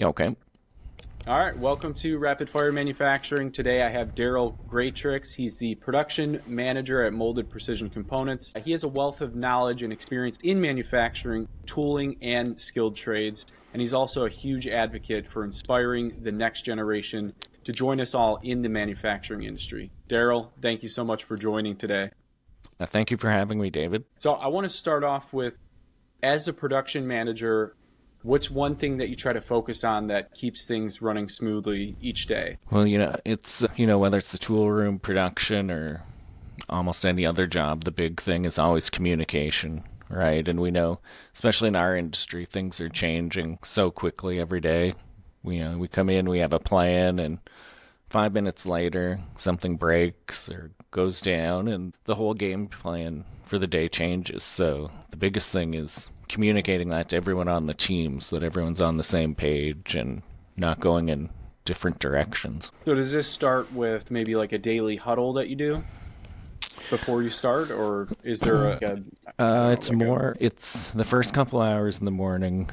Okay. All right, welcome to Rapid Fire Manufacturing. Today I have Darryl Gratrix. He's the production manager at Molded Precision Components. He has a wealth of knowledge and experience in manufacturing, tooling, and skilled trades. And he's also a huge advocate for inspiring the next generation to join us all in the manufacturing industry. Darryl, thank you so much for joining today. Thank you for having me, David. So I want to start off with, as the production manager, what's one thing that you try to focus on that keeps things running smoothly each day? Well, it's, whether it's the tool room, production, or almost any other job, the big thing is always communication, right? And we know, especially in our industry, things are changing so quickly every day. We come in, we have a plan, and 5 minutes later, something breaks or goes down, and the whole game plan for the day changes. So the biggest thing is communicating that to everyone on the team so that everyone's on the same page and not going in different directions. So does this start with maybe like a daily huddle that you do before you start, or is there It's the first couple hours in the morning.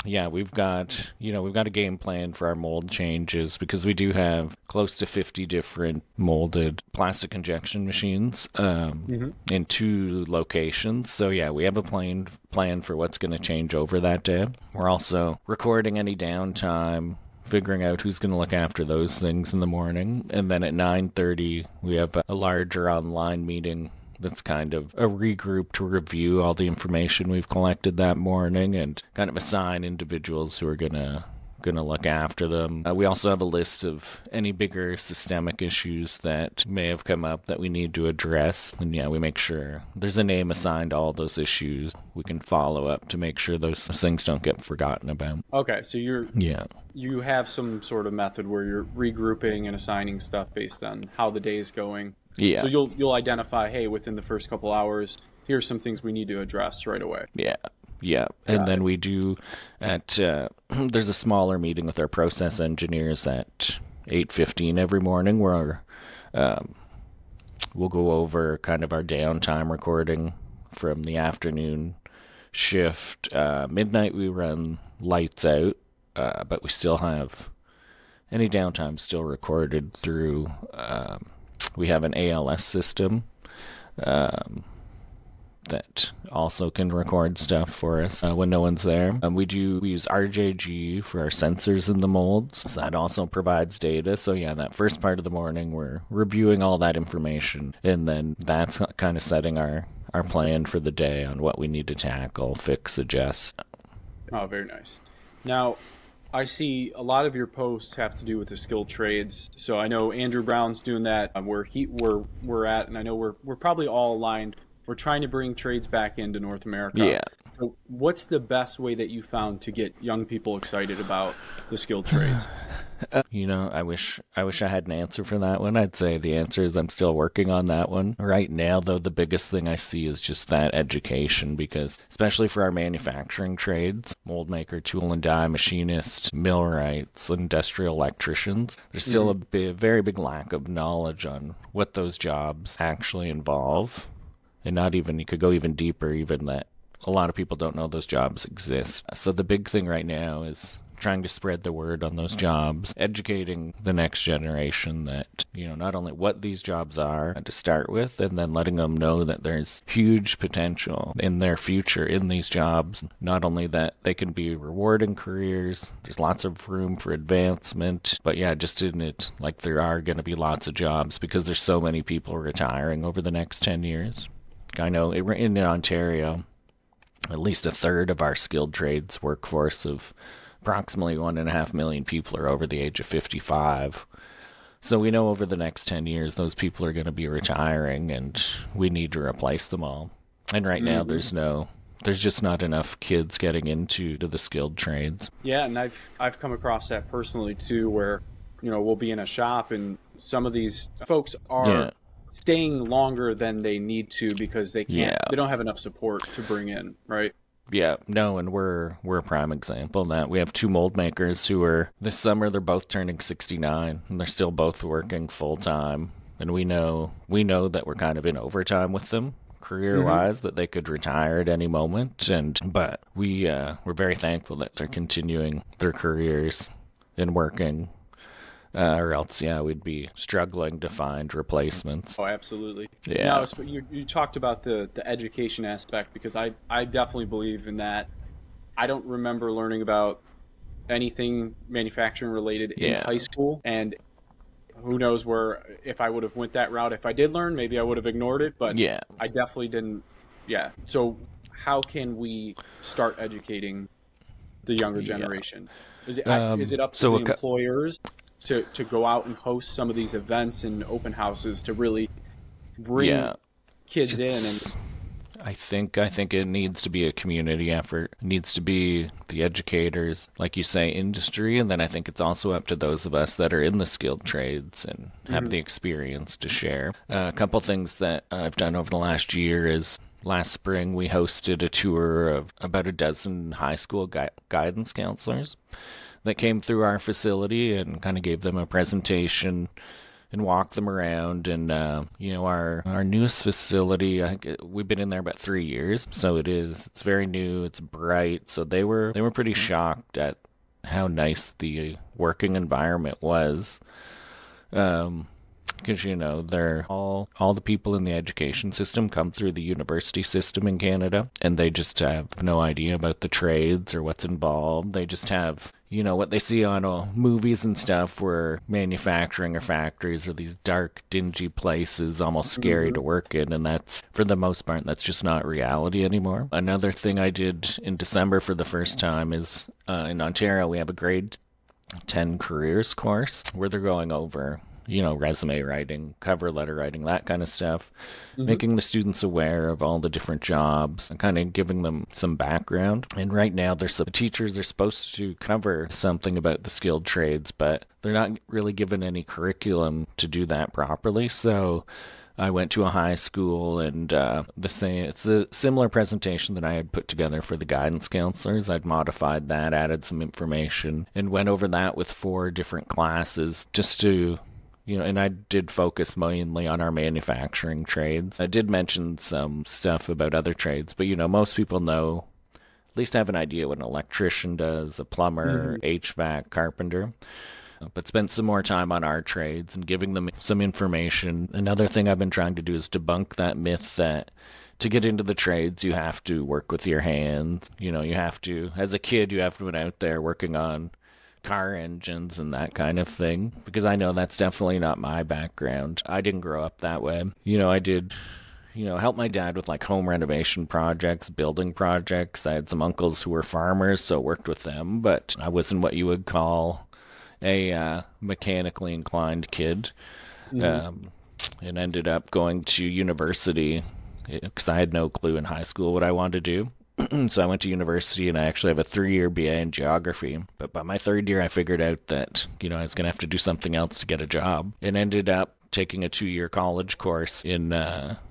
Yeah, we've got a game plan for our mold changes because we do have close to 50 different molded plastic injection machines in 2 locations. So yeah, we have a plan for what's going to change over that day. We're also recording any downtime, figuring out who's going to look after those things in the morning, and then at 9:30 we have a larger online meeting that's kind of a regroup to review all the information we've collected that morning and kind of assign individuals who are gonna look after them. We also have a list of any bigger systemic issues that may have come up that we need to address. And yeah, we make sure there's a name assigned to all those issues. We can follow up to make sure those things don't get forgotten about. Okay, so Yeah. you have some sort of method where you're regrouping and assigning stuff based on how the day is going. Yeah. So you'll identify, hey, within the first couple hours, here's some things we need to address right away. Yeah. Yeah, and then we do there's a smaller meeting with our process engineers at 8:15 every morning where we'll go over kind of our downtime recording from the afternoon shift. Midnight we run lights out, but we still have any downtime still recorded through. We have an ALS system. That also can record stuff for us when no one's there. We use RJG for our sensors in the molds. So that also provides data. So yeah, that first part of the morning, we're reviewing all that information, and then that's kind of setting our plan for the day on what we need to tackle, fix, adjust. Oh, very nice. Now, I see a lot of your posts have to do with the skilled trades. So I know Andrew Brown's doing that where we're at, and I know we're probably all aligned. We're trying to bring trades back into North America. Yeah. So what's the best way that you found to get young people excited about the skilled trades? I wish I had an answer for that one. I'd say the answer is I'm still working on that one. Right now, though, the biggest thing I see is just that education, because especially for our manufacturing trades, mold maker, tool and die, machinist, millwrights, industrial electricians, there's still a very big lack of knowledge on what those jobs actually involve. And not even, you could go even deeper, even that a lot of people don't know those jobs exist. So the big thing right now is trying to spread the word on those jobs, educating the next generation that, not only what these jobs are to start with, and then letting them know that there's huge potential in their future in these jobs. Not only that they can be rewarding careers, there's lots of room for advancement, but yeah, just in it, like there are going to be lots of jobs because there's so many people retiring over the next 10 years. I know in Ontario, at least a third of our skilled trades workforce of approximately 1.5 million people are over the age of 55. So we know over the next 10 years, those people are going to be retiring and we need to replace them all. And right now there's just not enough kids getting into the skilled trades. Yeah, and I've come across that personally too, where, we'll be in a shop and some of these folks are staying longer than they need to because they don't have enough support to bring in, right? Yeah, no, and we're a prime example of that. We have 2 mold makers who are, this summer, they're both turning 69, and they're still both working full-time. And we know that we're kind of in overtime with them career-wise, that they could retire at any moment. But we're very thankful that they're continuing their careers and working. Or else, yeah, we'd be struggling to find replacements. Oh, absolutely. Yeah. Now, you talked about the education aspect, because I definitely believe in that. I don't remember learning about anything manufacturing related in high school, and who knows where, if I would have went that route. If I did learn, maybe I would have ignored it, but Yeah. I definitely didn't. Yeah. So how can we start educating the younger generation? Is it up to the employers to go out and host some of these events and open houses to really bring kids in? And I think it needs to be a community effort. It needs to be the educators, like you say, industry, and then I think it's also up to those of us that are in the skilled trades and have the experience to share. A couple things that I've done over the last year is last spring we hosted a tour of about a dozen high school guidance counselors that came through our facility and kind of gave them a presentation and walk them around. And our newest facility, we've been in there about 3 years, so it's very new, it's bright. So they were pretty shocked at how nice the working environment was. Because they're all the people in the education system come through the university system in Canada, and they just have no idea about the trades or what's involved. They just have what they see on movies and stuff, where manufacturing or factories are these dark, dingy places, almost scary to work in, and that's, for the most part, that's just not reality anymore. Another thing I did in December for the first time is in Ontario we have a grade 10 careers course where they're going over resume writing, cover letter writing, that kind of stuff, making the students aware of all the different jobs and kind of giving them some background. And right now, the teachers are supposed to cover something about the skilled trades, but they're not really given any curriculum to do that properly. So I went to a high school, and it's a similar presentation that I had put together for the guidance counselors. I'd modified that, added some information, and went over that with 4 different classes just to and I did focus mainly on our manufacturing trades. I did mention some stuff about other trades, but most people know, at least have an idea what an electrician does, a plumber, HVAC, carpenter. But spent some more time on our trades and giving them some information. Another thing I've been trying to do is debunk that myth that to get into the trades, you have to work with your hands. You have to, as a kid, you have to be out there working on car engines and that kind of thing, because I know that's definitely not my background. I didn't grow up that way. I did help my dad with like home renovation projects, building projects. I had some uncles who were farmers, so worked with them, but I wasn't what you would call a mechanically inclined kid. And ended up going to university because I had no clue in high school what I wanted to do. So I went to university, and I actually have a 3-year BA in geography. But by my 3rd year, I figured out that, I was going to have to do something else to get a job, and ended up taking a 2-year college course in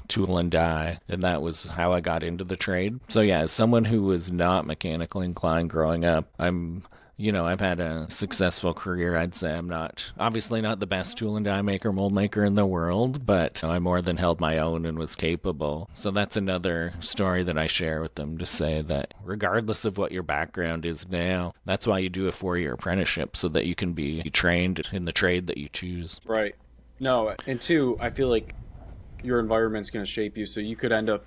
tool and die, and that was how I got into the trade. So yeah, as someone who was not mechanically inclined growing up, I've had a successful career. I'd say I'm obviously not the best tool and die maker, mold maker in the world, but I more than held my own and was capable. So that's another story that I share with them, to say that regardless of what your background is now, that's why you do a 4-year apprenticeship, so that you can be trained in the trade that you choose. Right. No, and 2, I feel like your environment's going to shape you, so you could end up,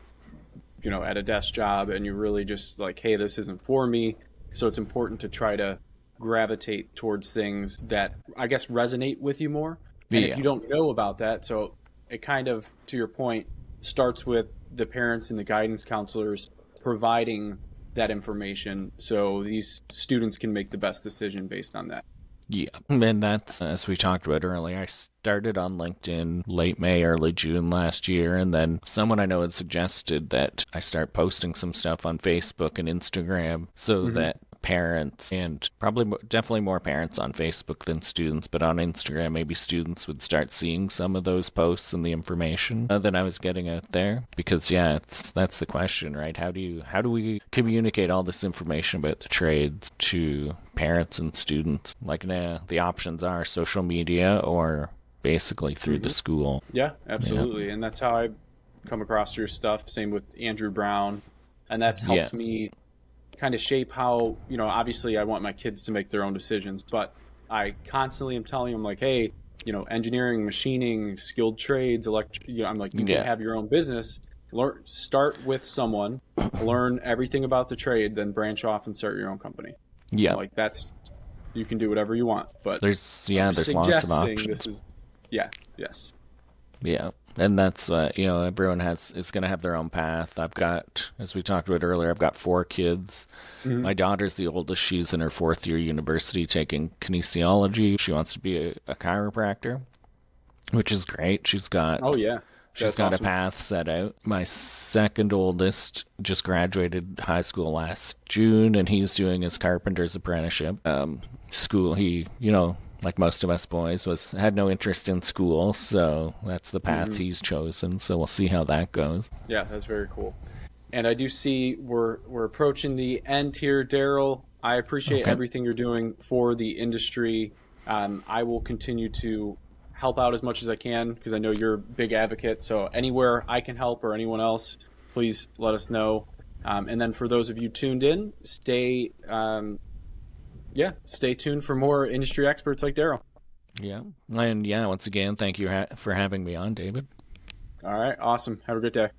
at a desk job, and you're really just like, hey, this isn't for me. So it's important to try to gravitate towards things that, I guess, resonate with you more. And if you don't know about that, so it kind of, to your point, starts with the parents and the guidance counselors providing that information so these students can make the best decision based on that. Yeah, and that's, as we talked about earlier, I started on LinkedIn late May, early June last year, and then someone I know had suggested that I start posting some stuff on Facebook and Instagram so that parents, and definitely more parents on Facebook than students, but on Instagram, maybe students would start seeing some of those posts and the information that I was getting out there. Because that's the question, right? How do we communicate all this information about the trades to parents and students? Like, the options are social media or basically through the school. Yeah, absolutely. And that's how I come across your stuff. Same with Andrew Brown. And that's Yeah. helped me kind of shape how, obviously I want my kids to make their own decisions, but I constantly am telling them like, hey, engineering, machining, skilled trades, I'm like, you can have your own business. Start with someone, learn everything about the trade, then branch off and start your own company. Yeah. Like you can do whatever you want, but There's lots of options. this is, yes. Yeah. And that's, everyone is going to have their own path. I've got, as we talked about earlier, I've got 4 kids. Mm-hmm. My daughter's the oldest. She's in her 4th year university taking kinesiology. She wants to be a chiropractor, which is great. She's got She's got awesome. a path set out. My second oldest just graduated high school last June, and he's doing his carpenter's apprenticeship. School, he, like most of us boys, had no interest in school, so that's the path he's chosen. So we'll see how that goes. Yeah, that's very cool. And I do see we're approaching the end here, Darryl. I appreciate everything you're doing for the industry. I will continue to help out as much as I can because I know you're a big advocate. So anywhere I can help or anyone else, please let us know. And then for those of you tuned in, stay tuned for more industry experts like Darryl. Yeah. And once again, thank you for having me on, David. All right. Awesome. Have a good day.